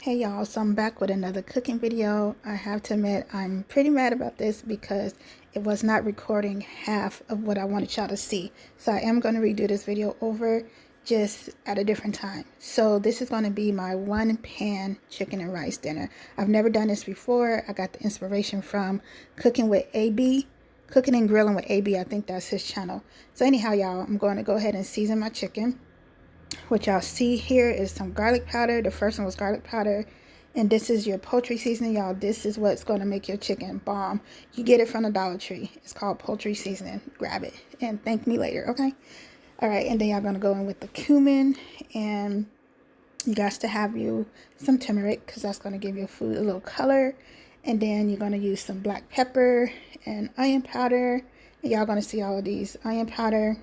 Hey y'all, so I'm back with another cooking video. I have to admit I'm pretty mad about this because it was not recording half of what I wanted y'all to see. So I am going to redo this video over just at a different time. So this is going to be my one pan chicken and rice dinner. I've never done this before. I got the inspiration from Cooking and Grilling with AB. I think that's his channel. So anyhow y'all, I'm going to go ahead and season my chicken. What y'all see here is some garlic powder. The first one was garlic powder. And this is your poultry seasoning, y'all. This is what's going to make your chicken bomb. You get it from the Dollar Tree. It's called poultry seasoning. Grab it and thank me later, okay? All right, and then y'all going to go in with the cumin. And you guys to have you some turmeric because that's going to give your food a little color. And then you're going to use some black pepper and onion powder. And y'all going to see all of these. Onion powder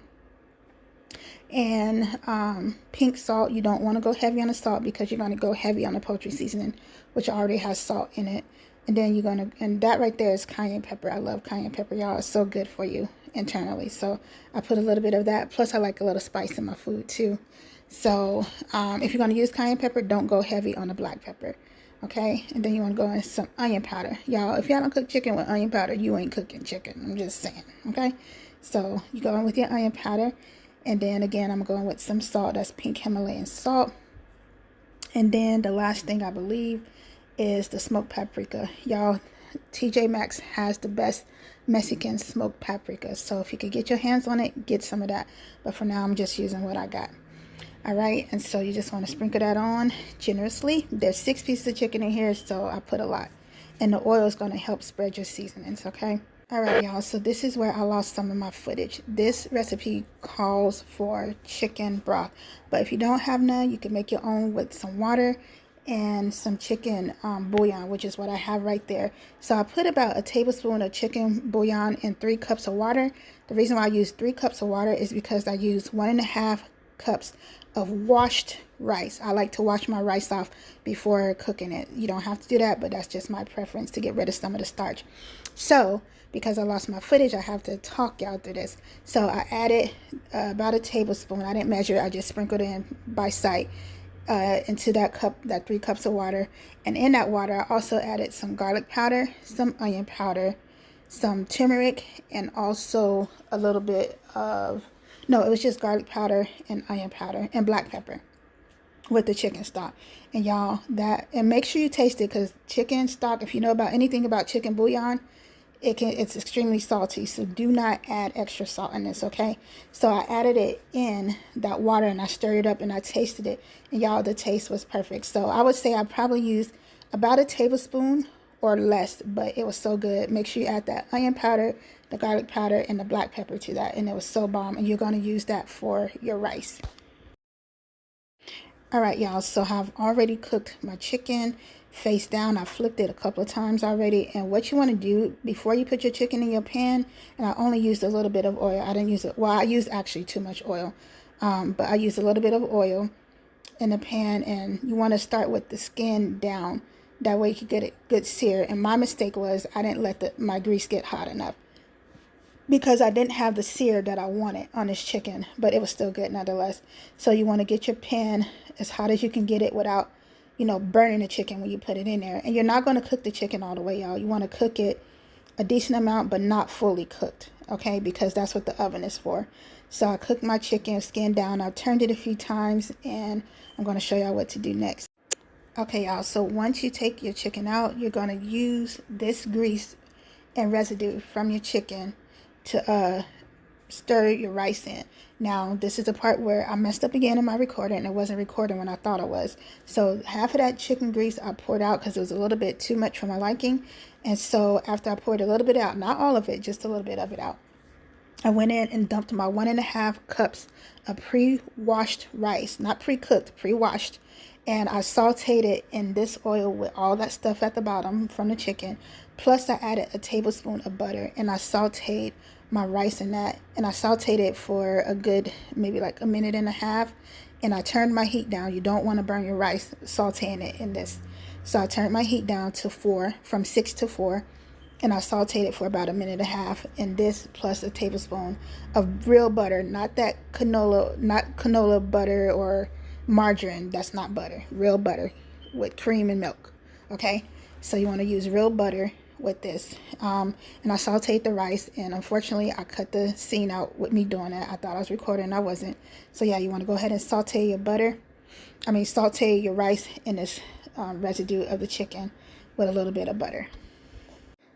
and pink salt. You don't want to go heavy on the salt because you're going to go heavy on the poultry seasoning, which already has salt in it. And then you're going to, and that right there is cayenne pepper. I love cayenne pepper, y'all. It's so good for you internally. So I put a little bit of that. Plus I like a little spice in my food too. So if you're going to use cayenne pepper, don't go heavy on the black pepper. Okay, and then you want to go in some onion powder. Y'all, if y'all don't cook chicken with onion powder, you ain't cooking chicken. I'm just saying, okay? So you go in with your onion powder. And then again, I'm going with some salt. That's pink Himalayan salt. And then the last thing I believe is the smoked paprika. Y'all, TJ Maxx has the best Mexican smoked paprika. So if you could get your hands on it, get some of that. But for now, I'm just using what I got. All right. And so you just want to sprinkle that on generously. There's 6 pieces of chicken in here, so I put a lot. And the oil is going to help spread your seasonings, okay? All right, y'all, so this is where I lost some of my footage. This recipe calls for chicken broth, but if you don't have none, you can make your own with some water and some chicken bouillon, which is what I have right there. So I put about a tablespoon of chicken bouillon in 3 cups of water. The reason why I use 3 cups of water is because I use 1.5 cups of washed rice. I like to wash my rice off before cooking it. You don't have to do that, but that's just my preference to get rid of some of the starch. So because I lost my footage, I have to talk y'all through this. So I added about a tablespoon. I didn't measure, I just sprinkled in by sight into that cup, that 3 cups of water. And in that water, I also added some garlic powder, some onion powder, some turmeric, and also a little bit of, no, it was just garlic powder and onion powder and black pepper with the chicken stock. And y'all, and make sure you taste it, because chicken stock, if you know about anything about chicken bouillon, it's extremely salty, so do not add extra salt in this, okay? So I added it in that water and I stirred it up and I tasted it, and y'all, the taste was perfect. So I would say I probably used about a tablespoon or less, but it was so good. Make sure you add that onion powder, the garlic powder, and the black pepper to that, and it was so bomb. And you're going to use that for your rice. All right, y'all, so I've already cooked my chicken face down. I flipped it a couple of times already. And what you want to do before you put your chicken in your pan, and I only used a little bit of oil. I didn't use it. Well, I used actually too much oil, but I used a little bit of oil in the pan. And you want to start with the skin down. That way you can get it good sear. And my mistake was I didn't let my grease get hot enough, because I didn't have the sear that I wanted on this chicken, but it was still good nonetheless. So you want to get your pan as hot as you can get it without, burning the chicken when you put it in there. And you're not going to cook the chicken all the way, y'all. You want to cook it a decent amount, but not fully cooked, okay? Because that's what the oven is for. So I cooked my chicken skin down. I turned it a few times, and I'm going to show y'all what to do next. Okay, y'all, so once you take your chicken out, you're going to use this grease and residue from your chicken to stir your rice in. Now, this is the part where I messed up again in my recorder, and it wasn't recording when I thought it was. So half of that chicken grease I poured out because it was a little bit too much for my liking. And so after I poured a little bit out, not all of it, just a little bit of it out, I went in and dumped my 1.5 cups of pre-washed rice, not pre-cooked, pre-washed. And I sauteed it in this oil with all that stuff at the bottom from the chicken. Plus I added a tablespoon of butter, and I sauteed my rice in that. And I sauteed it for a good, maybe like 1.5 minutes. And I turned my heat down. You don't want to burn your rice sauteing it in this. So I turned my heat down to 4, from 6 to 4. And I sauteed it for about 1.5 minutes in this, plus a tablespoon of real butter, not that canola butter or margarine. That's not butter, real butter. with cream and milk. Okay, so you want to use real butter with this. And I sauteed the rice, and unfortunately I cut the scene out with me doing that. I thought I was recording and I wasn't. So yeah, you want to go ahead and saute your rice in this residue of the chicken with a little bit of butter.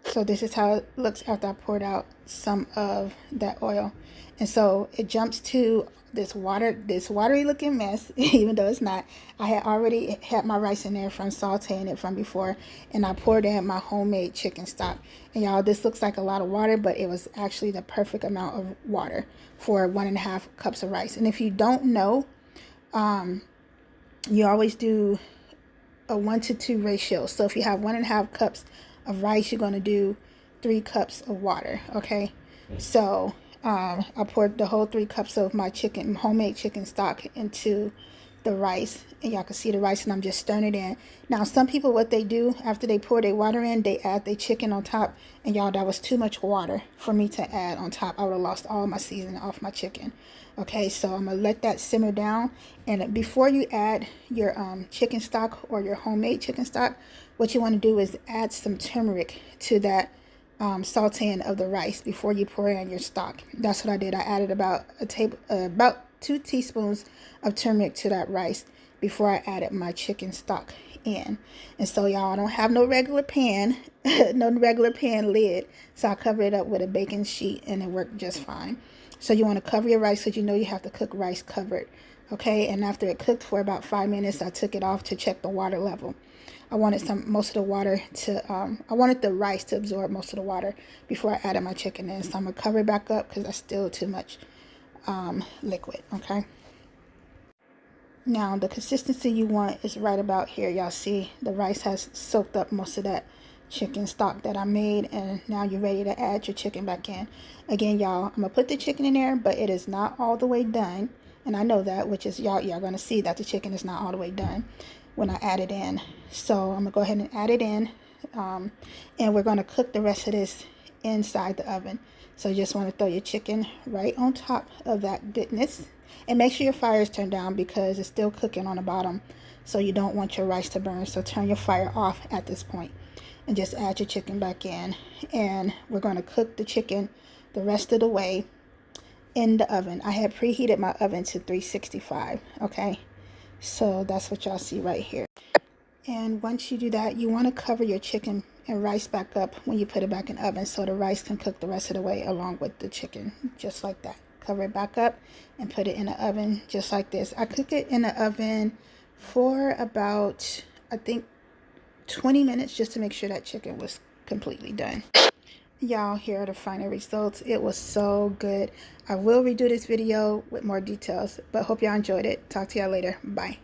So this is how it looks after I poured out some of that oil. And so it jumps to this watery looking mess, even though it's not. I had already had my rice in there from sauteing it from before, and I poured in my homemade chicken stock. And y'all, this looks like a lot of water, but it was actually the perfect amount of water for 1.5 cups of rice. And if you don't know, you always do a 1-to-2 ratio. So if you have 1.5 cups of rice, you're going to do 3 cups of water. Okay, so I poured the whole 3 cups of my homemade chicken stock into the rice, and y'all can see the rice, and I'm just stirring it in. Now some people, what they do after they pour their water in, they add their chicken on top, and y'all, that was too much water for me to add on top. I would have lost all my seasoning off my chicken. Okay, so I'm gonna let that simmer down, and before you add your chicken stock or your homemade chicken stock, what you want to do is add some turmeric to that sauteing of the rice before you pour in your stock. That's what I did. I added about about 2 teaspoons of turmeric to that rice before I added my chicken stock in. And so y'all, I don't have no regular pan, no regular pan lid, so I covered it up with a baking sheet, and it worked just fine. So you want to cover your rice, because you know you have to cook rice covered. Okay, and after it cooked for about 5 minutes, I took it off to check the water level. I wanted most of the water to, I wanted the rice to absorb most of the water before I added my chicken in. So I'm going to cover it back up because that's still too much liquid, okay? Now, the consistency you want is right about here. Y'all see the rice has soaked up most of that chicken stock that I made, and now you're ready to add your chicken back in. Again, y'all, I'm going to put the chicken in there, but it is not all the way done. And I know that, which is y'all going to see that the chicken is not all the way done when I add it in. So I'm gonna go ahead and add it in, and we're gonna cook the rest of this inside the oven. So you just want to throw your chicken right on top of that goodness, and make sure your fire is turned down because it's still cooking on the bottom, so you don't want your rice to burn. So turn your fire off at this point and just add your chicken back in, and we're going to cook the chicken the rest of the way in the oven. I had preheated my oven to 365. Okay, so that's what y'all see right here. And once you do that, you want to cover your chicken and rice back up when you put it back in the oven, so the rice can cook the rest of the way along with the chicken, just like that. Cover it back up and put it in the oven just like this. I cook it in the oven for about, I think, 20 minutes just to make sure that chicken was completely done. Y'all, here are the final results. It was so good. I will redo this video with more details, but hope y'all enjoyed it. Talk to y'all later. Bye.